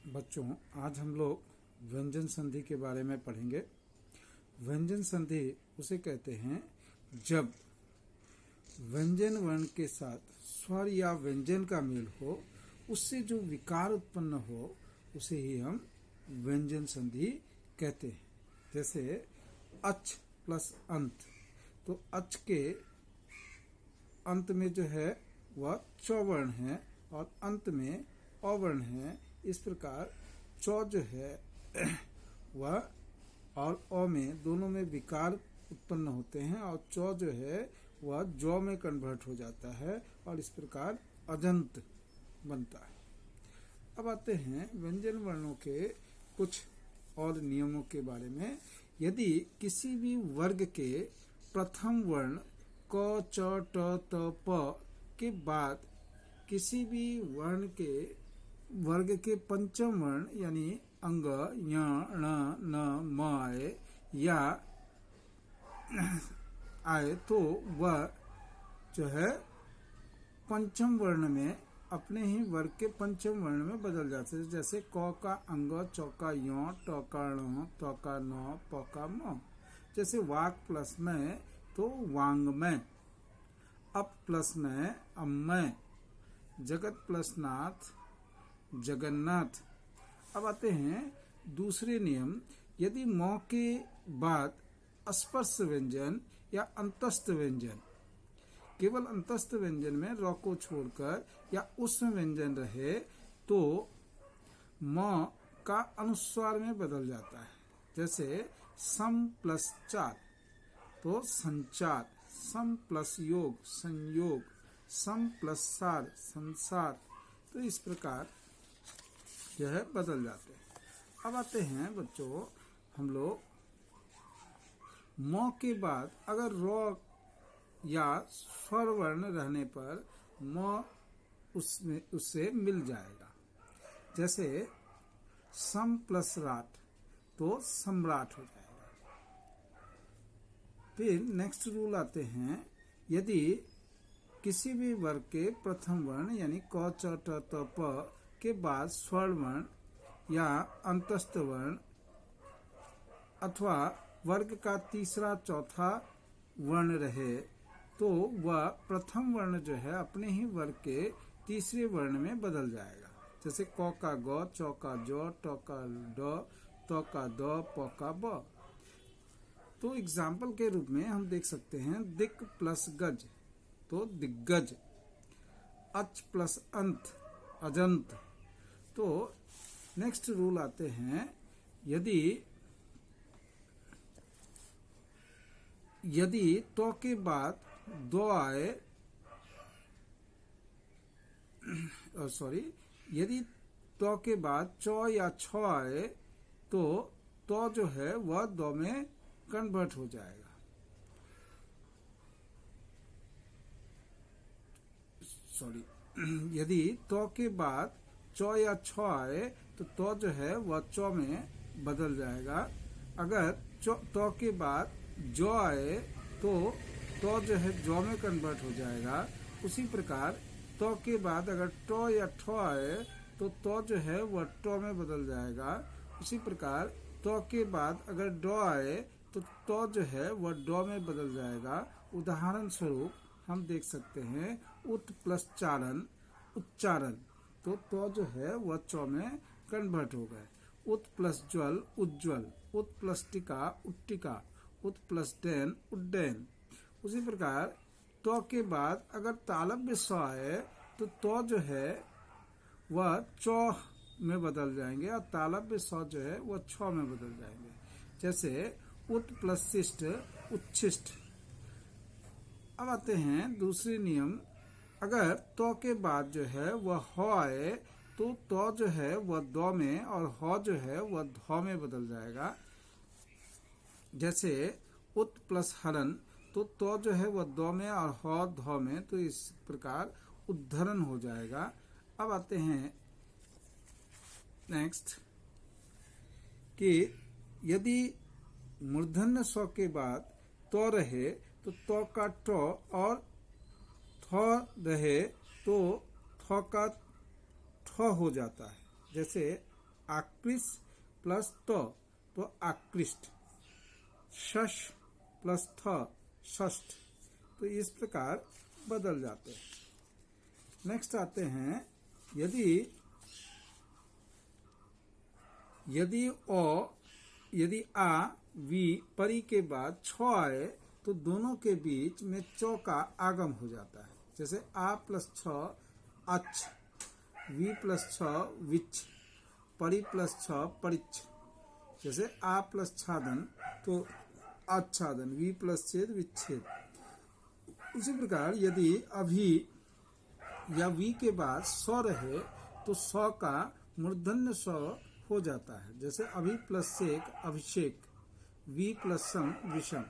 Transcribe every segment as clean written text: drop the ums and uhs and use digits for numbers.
बच्चों, आज हम लोग व्यंजन संधि के बारे में पढ़ेंगे। व्यंजन संधि उसे कहते हैं जब व्यंजन वर्ण के साथ स्वर या व्यंजन का मेल हो, उससे जो विकार उत्पन्न हो उसे ही हम व्यंजन संधि कहते हैं। जैसे अच प्लस अंत, तो अच के अंत में जो है वह चौवर्ण है और अंत में अवर्ण है। इस प्रकार चौ जो है वह और अ में दोनों में विकार उत्पन्न होते हैं और चौ जो है वह जौ में कन्वर्ट हो जाता है और इस प्रकार अजंत बनता है। अब आते हैं व्यंजन वर्णों के कुछ और नियमों के बारे में। यदि किसी भी वर्ग के प्रथम वर्ण क, च, ट, त, प के बाद किसी भी वर्ण के वर्ग के पंचम वर्ण यानी अंग य, ण, न, म आए तो वह जो है पंचम वर्ण में अपने ही वर्ग के पंचम वर्ण में बदल जाते हैं। जैसे क का अंग, च का य, ट का ण, त का न, प का म। जैसे वाक प्लस में तो वांगमय, अप प्लस में अम्मय, जगत प्लस नाथ जगन्नाथ। अब आते हैं दूसरे नियम। यदि म के बाद स्पर्श व्यंजन या अंतस्थ व्यंजन, केवल अंतस्थ व्यंजन में र को छोड़कर या ऊष्म व्यंजन रहे तो म का अनुस्वार में बदल जाता है। जैसे सम प्लस चार तो संचार, सम प्लस योग संयोग, सम प्लस सार संसार। तो इस प्रकार यह बदल जाते हैं। अब आते हैं बच्चों हम लोग म के बाद अगर र या स्वर वर्ण रहने पर म उससे मिल जाएगा। जैसे सम प्लस राट तो सम्राट हो जाएगा। फिर नेक्स्ट रूल आते हैं। यदि किसी भी वर्ग के प्रथम वर्ण यानी क, च, ट, त, प के बाद स्वर वर्ण या अंतस्थ वर्ण अथवा वर्ग का तीसरा चौथा वर्ण रहे तो वह प्रथम वर्ण जो है अपने ही वर्ग के तीसरे वर्ण में बदल जाएगा। जैसे क का ग, च का ज, ट का ड, त का द, प का ब। तो एग्जाम्पल के रूप में हम देख सकते हैं दिक् प्लस गज तो दिग्गज, अच प्लस अंत अजंत। तो नेक्स्ट रूल आते हैं। यदि तो के बाद दो आए, यदि तो के बाद चौ या छ आए तो जो है वह दो में कन्वर्ट हो जाएगा। यदि तो के बाद चौ या छ आए तो जो है वह चौ में बदल जाएगा। अगर तो के बाद जो आए तो जो है जो में कन्वर्ट हो जाएगा। उसी प्रकार तो के बाद अगर टो या ठो आए तो जो है वह टो में बदल जाएगा। उसी प्रकार तो के बाद अगर डो आए तो जो है वह डो में बदल जाएगा। उदाहरण स्वरूप हम देख सकते हैं उत प्लस चारण उच्चारण, तो जो है वह चौ में कन्वर्ट हो गए। उत प्लस ज्वल उज्ज्वल, उत प्लस टिका उट्टिका, उत प्लस डैन उड्डैन। उसी प्रकार तो के बाद अगर तालव्य स आए तो जो है वह चौ में बदल जाएंगे और तालव्य स जो है वह छ में बदल जाएंगे। जैसे उत प्लस शिष्ट उच्छिष्ट। अब आते हैं दूसरे नियम। अगर तो के बाद जो है वह ह आए तो जो है वह दो में और ह जो है वह ध में बदल जाएगा। जैसे उत प्लस हरण तो जो है वह दो में और ह ध में, तो इस प्रकार उद्धरण हो जाएगा। अब आते हैं नेक्स्ट कि यदि मूर्धन्य स्व के बाद तो रहे तो का ट और थ रहे तो थ का ठ हो जाता है। जैसे आकृष्ट प्लस तो आकृष्ट, शश प्लस थ षष्ठ। तो इस प्रकार बदल जाते हैं। नेक्स्ट आते हैं, यदि आ वी परी के बाद छ आए तो दोनों के बीच में चौ का आगम हो जाता है। जैसे आ प्लस छ अच्छ, वी प्लस छ विच्छ, परी प्लस छ परिच्छ। जैसे आ प्लस छादन तो आच्छादन, वी प्लस छेद विच्छेद। उसी प्रकार यदि अभी या वी के बाद स्व रहे तो स्व का मूर्धन्य स्व हो जाता है। जैसे अभी प्लस सेक अभिषेक, वी प्लस सम विषम।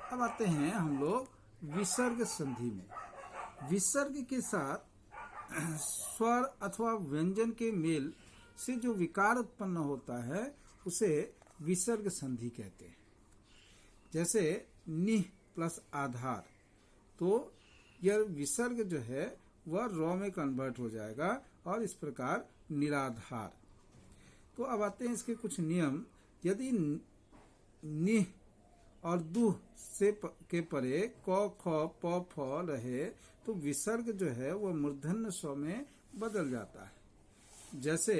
अब आते हैं हम लोग विसर्ग संधि में। विसर्ग के साथ स्वर अथवा व्यंजन के मेल से जो विकार उत्पन्न होता है उसे विसर्ग संधि कहते हैं। जैसे निह प्लस आधार, तो यह विसर्ग जो है वह रॉ में कन्वर्ट हो जाएगा और इस प्रकार निराधार। तो अब आते हैं इसके कुछ नियम। यदि निह और दुह से के परे क ख प फ रहे तो विसर्ग जो है वह मूर्धन्य स्व में बदल जाता है। जैसे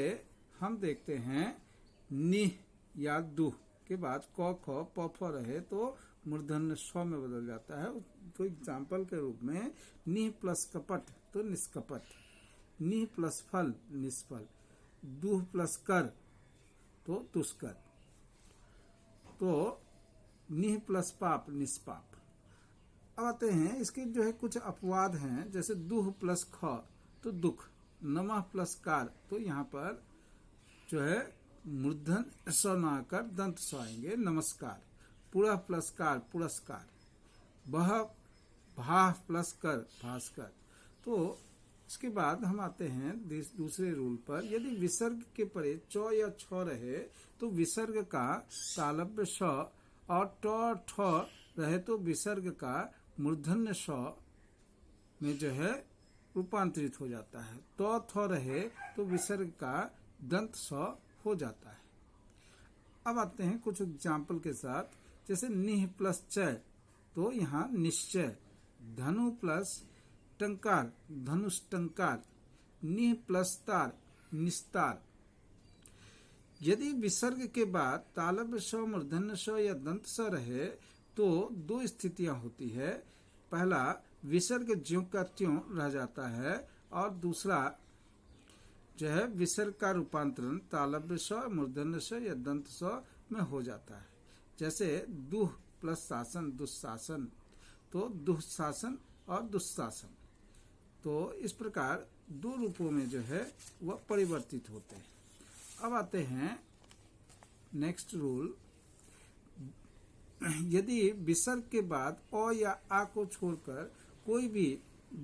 हम देखते हैं निह या दुह के बाद क ख प फ रहे तो मूर्धन्य स्व में बदल जाता है। तो एग्जाम्पल के रूप में निह प्लस कपट तो निष्कपट, निह प्लस फल निष्फल, दुह प्लस कर तो दुष्कर, तो निह प्लस पाप निष्पाप। अब आते हैं इसके जो है कुछ अपवाद हैं। जैसे दुह प्लस ख तो दुख, नमः प्लस कार तो यहाँ पर जो है मूर्धन्य स्व न आकर दंत स्व आएंगे नमस्कार, पुरः प्लस कार पुरस्कार, बह भाह प्लस कर भास्कर। तो इसके बाद हम आते हैं दूसरे रूल पर। यदि विसर्ग के परे च या छ रहे तो विसर्ग का तालव्य स और ट ठ रहे तो विसर्ग का मूर्धन्य स में जो है रूपांतरित हो जाता है। तो थ रहे तो विसर्ग का दंत स हो जाता है। अब आते हैं कुछ एग्जाम्पल के साथ। जैसे निह प्लस चय तो यहाँ निश्चय, धनु प्लस टंकार धनुष टंकार, निह प्लस तार निस्तार। यदि विसर्ग के बाद तालव्य स मूर्धन्य स या दंत स रहे तो दो स्थितियां होती है। पहला, विसर्ग ज्यों का त्यों रह जाता है और दूसरा जो है विसर्ग का रूपांतरण तालव्य स मूर्धन्य स या दंत स में हो जाता है। जैसे दुह प्लस शासन दुशासन तो दुशासन और दुशासन। तो इस प्रकार दो रूपों में जो है वह परिवर्तित होते हैं। अब आते हैं नेक्स्ट रूल। यदि विसर्ग के बाद अ या आ को छोड़कर कोई भी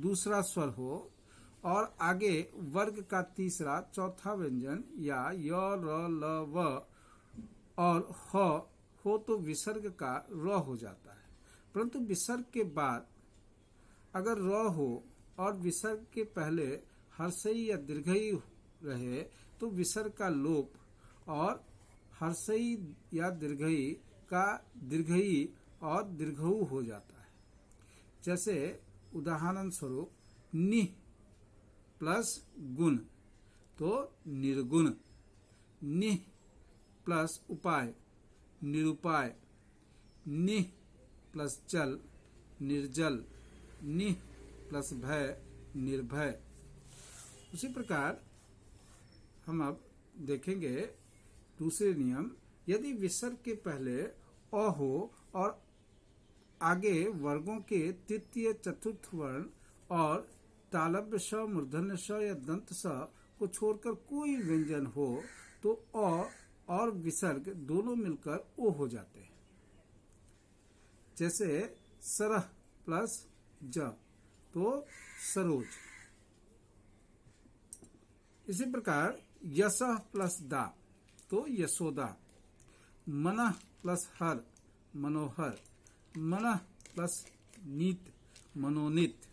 दूसरा स्वर हो और आगे वर्ग का तीसरा चौथा व्यंजन या य र ल व और ह हो तो विसर्ग का र हो जाता है। परंतु विसर्ग के बाद अगर र हो और विसर्ग के पहले हर्षई या दीर्घई रहे तो विसर्ग का लोप और हर्षई या दीर्घई का दीर्घई और दीर्घऊ हो जाता है। जैसे उदाहरण स्वरूप निह प्लस गुण तो निर्गुण, निह प्लस उपाय निरुपाय, निह प्लस जल निर्जल, निह प्लस भय निर्भय। उसी प्रकार हम अब देखेंगे दूसरे नियम। यदि विसर्ग के पहले अ हो और आगे वर्गों के तृतीय चतुर्थ वर्ण और तालव्य स मूर्धन्य स या दंत स को छोड़कर कोई व्यंजन हो तो अ और विसर्ग दोनों मिलकर ओ हो जाते हैं। जैसे सरह प्लस ज तो सरोज। इसी प्रकार यशः प्लस दा तो यशोदा, मनः प्लस हर मनोहर, मनः प्लस नीत मनोनीत।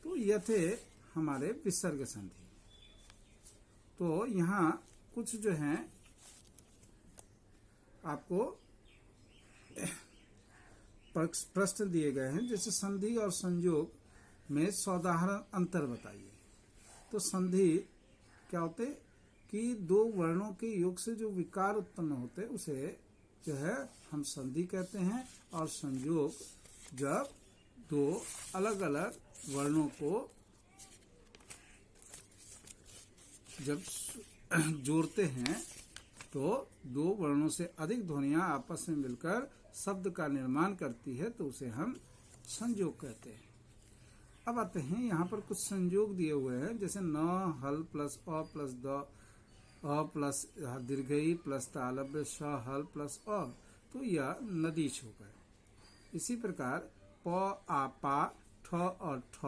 तो यह थे हमारे विसर्ग संधि। तो यहाँ कुछ जो है आपको प्रश्न दिए गए हैं, जैसे संधि और संयोग में साधारण अंतर बताइए। तो संधि क्या होते कि दो वर्णों के योग से जो विकार उत्पन्न होते उसे जो है हम संधि कहते हैं, और संयोग जब दो अलग अलग वर्णों को जब जोड़ते हैं तो दो वर्णों से अधिक ध्वनियां आपस में मिलकर शब्द का निर्माण करती है, तो उसे हम संयोग कहते हैं। अब आते हैं यहाँ पर कुछ संयोग दिए हुए हैं, जैसे न हल प्लस अ प्लस द अ प्लस दीर्घई प्लस तालव्य श हल प्लस अ, तो यह नदीश हो गए। इसी प्रकार प आ पा ठ और ठ,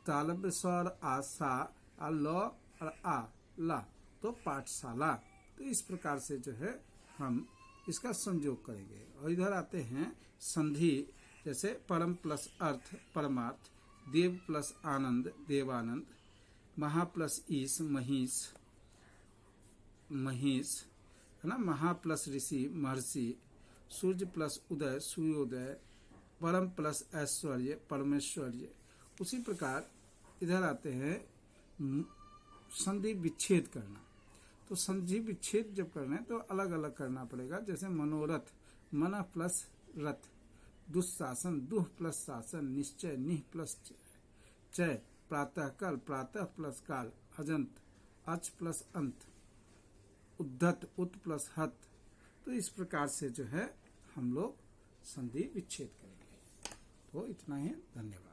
तालव्य स और आ सा, आ ल और आ ला, तो पाठशाला। तो इस प्रकार से जो है हम इसका संयोग करेंगे। और इधर आते हैं संधि, जैसे परम प्लस अर्थ परमार्थ, देव प्लस आनंद देवानंद, महा प्लस ईश महिष महिष, है ना, महा प्लस ऋषि महर्षि, सूर्य प्लस उदय सूर्योदय, परम प्लस ऐश्वर्य परमेश्वर्य। उसी प्रकार इधर आते हैं संधि विच्छेद करना। तो संधि विच्छेद जब करना है तो अलग अलग करना पड़ेगा, जैसे मनोरथ मन प्लस रथ, दुस्शासन दुह प्लस शासन, निश्चय निह प्लस चय, प्रातः काल प्रातः प्लस काल, अजंत अच प्लस अंत, उद्धत उत प्लस हत। तो इस प्रकार से जो है हम लोग संधि विच्छेद करेंगे। तो इतना ही, धन्यवाद।